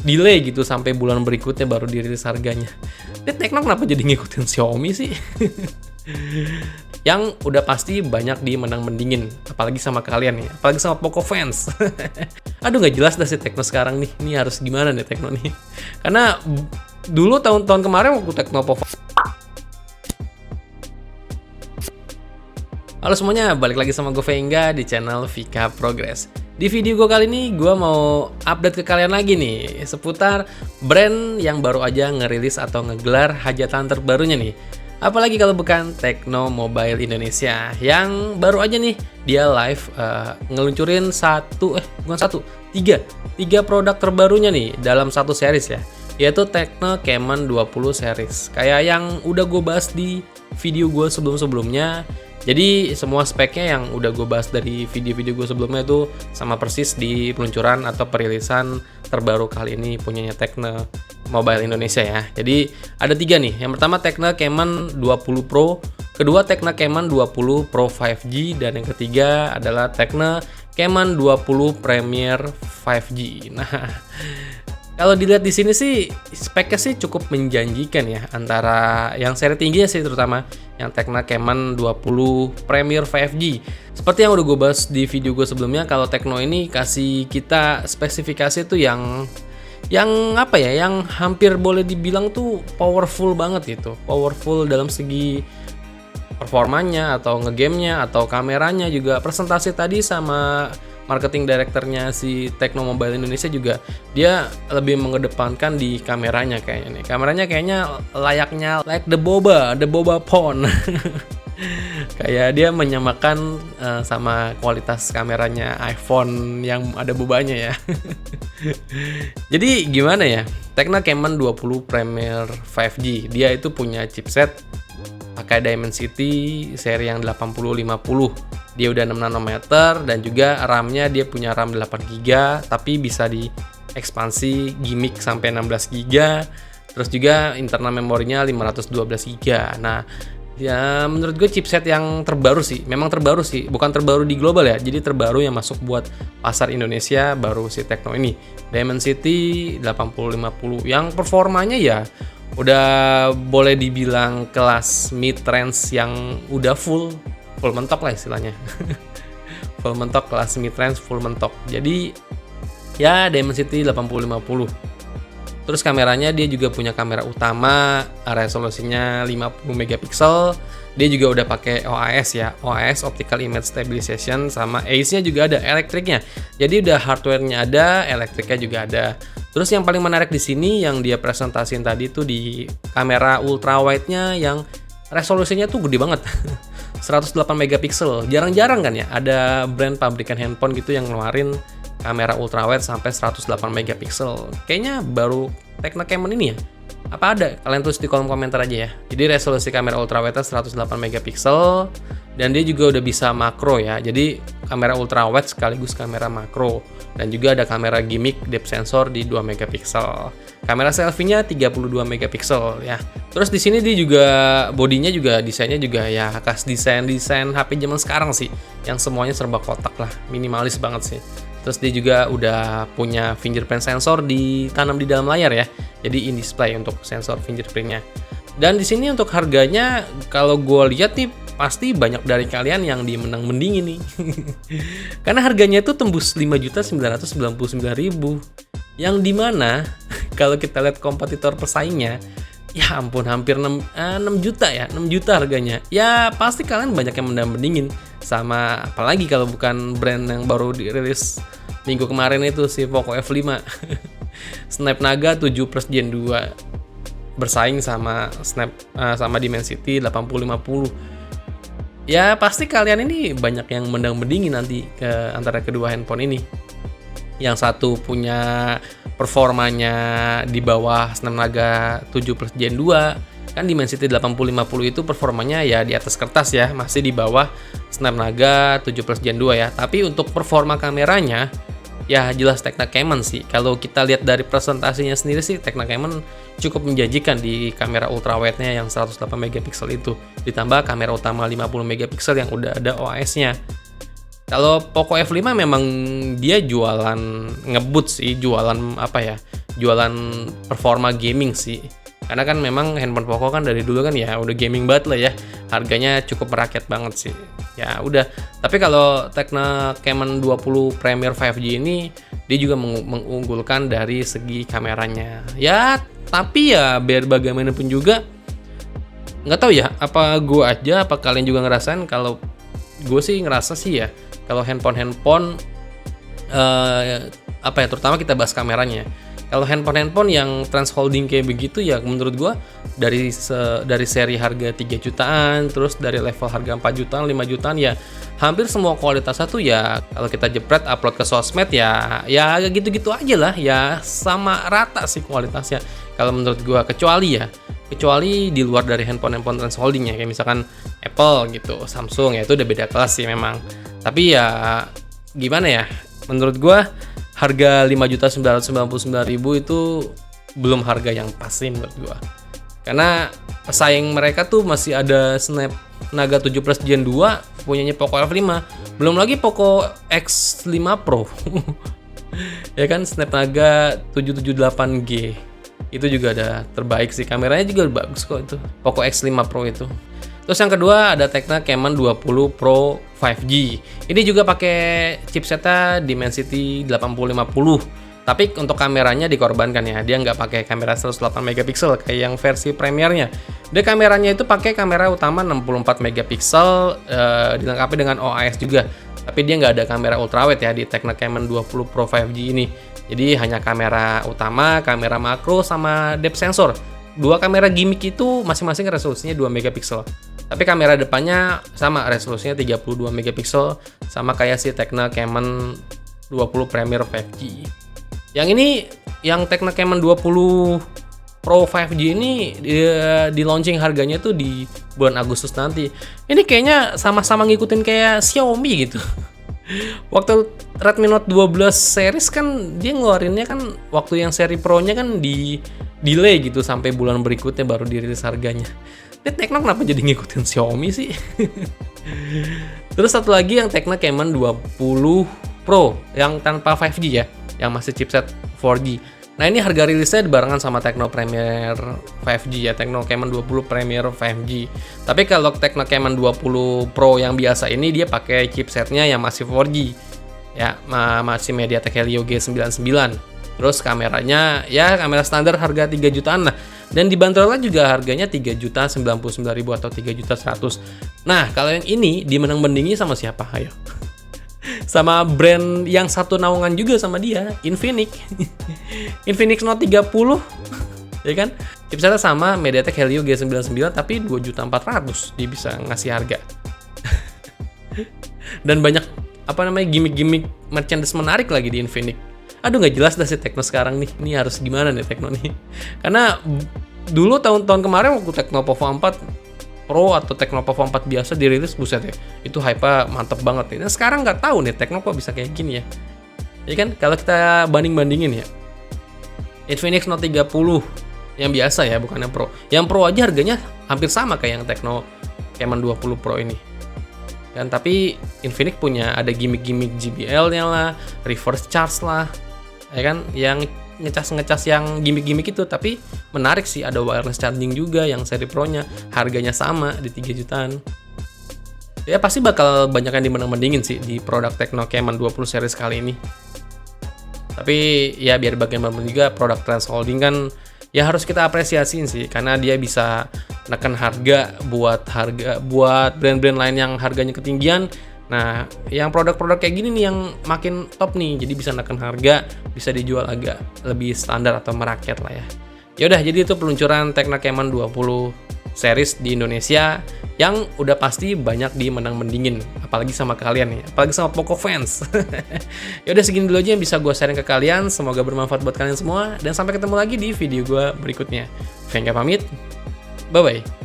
delay gitu sampai bulan berikutnya baru dirilis harganya. Ini Tecno kenapa jadi ngikutin Xiaomi sih? Yang udah pasti banyak dimenang-mendingin, apalagi sama kalian nih, apalagi sama Poco fans. Aduh, nggak jelas dah si Tecno sekarang nih. Ini harus gimana nih Tecno nih? Karena dulu tahun-tahun kemarin waktu Tecno Poco. Halo semuanya, balik lagi sama gue Vengga di channel Vika Progress. Di video gue kali ini, gue mau update ke kalian lagi nih seputar brand yang baru aja ngerilis atau ngegelar hajatan terbarunya nih. Apalagi kalau bukan Tecno Mobile Indonesia yang baru aja nih dia live ngeluncurin tiga produk terbarunya nih dalam satu series ya, yaitu Tecno Camon 20 series. Kayak yang udah gue bahas di video gue sebelum-sebelumnya. Jadi semua speknya yang udah gue bahas dari video-video gue sebelumnya itu sama persis di peluncuran atau perilisan terbaru kali ini punyanya Tecno Mobile Indonesia ya. Jadi ada tiga nih. Yang pertama Tecno Camon 20 Pro, kedua Tecno Camon 20 Pro 5G, dan yang ketiga adalah Tecno Camon 20 Premier 5G. Nah, kalau dilihat di sini sih speknya sih cukup menjanjikan ya, antara yang seri tingginya sih terutama yang Tecno Camon 20 Premier 5G. Seperti yang udah gue bahas di video gue sebelumnya, kalau Tecno ini kasih kita spesifikasi tuh yang apa ya, yang hampir boleh dibilang tuh powerful banget gitu. Powerful dalam segi performanya atau ngegamenya atau kameranya juga. Presentasi tadi sama marketing directornya si Tecno Mobile Indonesia juga dia lebih mengedepankan di kameranya kayaknya nih. Kameranya kayaknya layaknya like the boba phone. Kayak dia menyamakan sama kualitas kameranya iPhone yang ada bobanya ya. Jadi gimana ya? Tecno Camon 20 Premier 5G. Dia itu punya chipset pakai Dimensity seri yang 8050. Dia udah 6 nanometer dan juga RAM-nya dia punya RAM 8GB tapi bisa diekspansi gimmick sampai 16GB. Terus juga internal memorinya 512GB. Nah, ya menurut gue chipset yang terbaru sih. Memang terbaru sih, bukan terbaru di global ya. Jadi terbaru yang masuk buat pasar Indonesia baru si Tecno ini. Dimensity 8050 yang performanya ya udah boleh dibilang kelas mid range yang udah full mentok lah istilahnya. Full mentok, kelas mid range full mentok. Jadi ya Dimensity 8050. Terus kameranya dia juga punya kamera utama, resolusinya 50 megapiksel. Dia juga udah pakai OIS ya, OIS Optical Image Stabilization, sama AIS-nya juga ada, elektriknya. Jadi udah hardware-nya ada, elektriknya juga ada. Terus yang paling menarik di sini yang dia presentasiin tadi tuh di kamera ultra wide-nya yang resolusinya tuh gede banget. 108 megapiksel. Jarang-jarang kan ya ada brand pabrikan handphone gitu yang ngeluarin kamera ultrawide sampai 108 megapiksel. Kayaknya baru Tecno Camon ini ya. Apa ada? Kalian tulis di kolom komentar aja ya. Jadi resolusi kamera ultrawide 108 megapiksel dan dia juga udah bisa makro ya. Jadi kamera ultrawide sekaligus kamera makro, dan juga ada kamera gimmick depth sensor di 2 megapiksel. Kamera selfie-nya 32 megapiksel ya. Terus di sini dia juga bodinya juga desainnya juga ya khas desain HP zaman sekarang sih, yang semuanya serba kotak lah, minimalis banget sih. Terus dia juga udah punya fingerprint sensor ditanam di dalam layar ya. Jadi in display untuk sensor fingerprintnya. Dan di sini untuk harganya kalau gue lihat nih pasti banyak dari kalian yang dimenang-mendingin nih. Karena harganya itu tembus 5.999.000. Yang dimana kalau kita lihat kompetitor pesaingnya, ya ampun hampir 6 juta ya, 6 juta harganya. Ya pasti kalian banyak yang menang-mendingin sama, apalagi kalau bukan brand yang baru dirilis minggu kemarin itu si Poco F5. Snapdragon 7 Plus Gen 2 bersaing sama sama Dimensity 8050. Ya pasti kalian ini banyak yang mendang-mendingin nanti ke antara kedua handphone ini. Yang satu punya performanya di bawah Snapdragon 7 Plus Gen 2. Kan Dimensity 8050 itu performanya ya di atas kertas ya, masih di bawah Snapdragon 7 Plus Gen 2 ya. Tapi untuk performa kameranya ya jelas Tecno Camon sih. Kalau kita lihat dari presentasinya sendiri sih Tecno Camon cukup menjanjikan di kamera ultrawide-nya yang 108 megapiksel itu. Ditambah kamera utama 50 megapiksel yang udah ada OIS-nya. Kalau Poco F5 memang dia jualan ngebut sih, jualan apa ya? Jualan performa gaming sih. Karena kan memang handphone Poco kan dari dulu kan ya udah gaming banget lah ya. Harganya cukup merakyat banget sih. Ya udah. Tapi kalau Tecno Camon 20 Premier 5G ini dia juga mengunggulkan dari segi kameranya. Ya, tapi ya biar bagaimanapun juga nggak tahu ya, apa gue aja apa kalian juga ngerasain. Kalau gue sih ngerasa sih ya, kalau handphone apa ya, terutama kita bahas kameranya. Kalau handphone yang trans holding kayak begitu ya menurut gua dari seri harga 3 jutaan, terus dari level harga 4 jutaan, 5 jutaan ya hampir semua kualitasnya tuh ya kalau kita jepret upload ke sosmed ya gitu-gitu aja lah, ya sama rata sih kualitasnya kalau menurut gua, kecuali di luar dari handphone trans holding ya, kayak misalkan Apple gitu, Samsung ya itu udah beda kelas sih memang. Tapi ya gimana ya, menurut gua harga 5.999.000 itu belum harga yang pas sih menurut gua. Karena pesaing mereka tuh masih ada Snapdragon 7 Plus Gen 2 punyanya Poco F5, belum lagi Poco X5 Pro. Ya kan, Snapdragon 778G. Itu juga ada terbaik sih, kameranya juga bagus kok itu, Poco X5 Pro itu. Terus yang kedua ada Tecno Camon 20 Pro 5G. Ini juga pakai chipsetnya Dimensity 8050. Tapi untuk kameranya dikorbankan ya. Dia nggak pakai kamera 108 megapiksel kayak yang versi premiernya. Dia kameranya itu pakai kamera utama 64 megapiksel, dilengkapi dengan OIS juga. Tapi dia nggak ada kamera ultrawide ya di Tecno Camon 20 Pro 5G ini. Jadi hanya kamera utama, kamera makro, sama depth sensor. Dua kamera gimmick itu masing-masing resolusinya 2 megapiksel. Tapi kamera depannya sama, resolusinya 32 megapiksel, sama kayak si Tecno Camon 20 Premier 5G. Yang ini, yang Tecno Camon 20 Pro 5G ini di launching harganya tuh di bulan Agustus nanti. Ini kayaknya sama-sama ngikutin kayak Xiaomi gitu. Waktu Redmi Note 12 series kan dia ngeluarinnya kan waktu yang seri Pro-nya kan di delay gitu sampai bulan berikutnya baru dirilis harganya. Ini Tecno kenapa jadi ngikutin Xiaomi sih? Terus satu lagi yang Tecno Camon 20 Pro yang tanpa 5G ya, yang masih chipset 4G. Nah ini harga rilisnya barengan sama Tecno Premier 5G ya, Tecno Camon 20 Premier 5G. Tapi kalau Tecno Camon 20 Pro yang biasa ini dia pakai chipsetnya yang masih 4G. Ya, masih MediaTek Helio G99. Terus kameranya ya kamera standar harga 3 jutaan lah. Dan dibanderolnya juga harganya 3.099.000 atau 3.100.000. Nah, kalau yang ini dimenang-mendingi sama siapa? Ayo. Sama brand yang satu naungan juga sama dia, Infinix. Infinix Note 30. Ya kan? Chipsetnya sama MediaTek Helio G99 tapi 2.400.000 dia bisa ngasih harga. Dan banyak gimmick-gimmick merchandise menarik lagi di Infinix. Aduh nggak jelas dah si Tecno sekarang nih. Ini harus gimana nih Tecno nih? Karena dulu tahun-tahun kemarin waktu Tecno Povo 4 Pro atau Tecno Povo 4 biasa dirilis, buset ya, itu hype-nya mantep banget nih. Nah sekarang nggak tahu nih Tecno kok bisa kayak gini ya. Ya kan kalau kita banding-bandingin ya, Infinix Note 30 yang biasa ya, bukan yang Pro. Yang Pro aja harganya hampir sama kayak yang Tecno Camon 20 Pro ini. Dan tapi Infinix punya ada gimmick-gimmick JBL-nya lah, reverse charge lah. Ya kan, yang ngecas yang gimmick-gimmick itu, tapi menarik sih, ada wireless charging juga yang seri Pro-nya, harganya sama di 3 jutaan. Ya pasti bakal banyak yang dimenang-mendingin sih di produk Tecno Camon 20 series kali ini. Tapi ya biar bagaimanapun juga produk trans holding kan ya harus kita apresiasiin sih, karena dia bisa neken harga buat brand-brand lain yang harganya ketinggian. Nah, yang produk-produk kayak gini nih yang makin top nih, jadi bisa neken harga, bisa dijual agak lebih standar atau merakyat lah ya. Yaudah, jadi itu peluncuran Tecno Camon 20 series di Indonesia yang udah pasti banyak dimenang-mendingin, apalagi sama kalian nih, apalagi sama Poco fans. Yaudah, segini dulu aja yang bisa gue sharing ke kalian, semoga bermanfaat buat kalian semua, dan sampai ketemu lagi di video gue berikutnya. Venga pamit, bye-bye.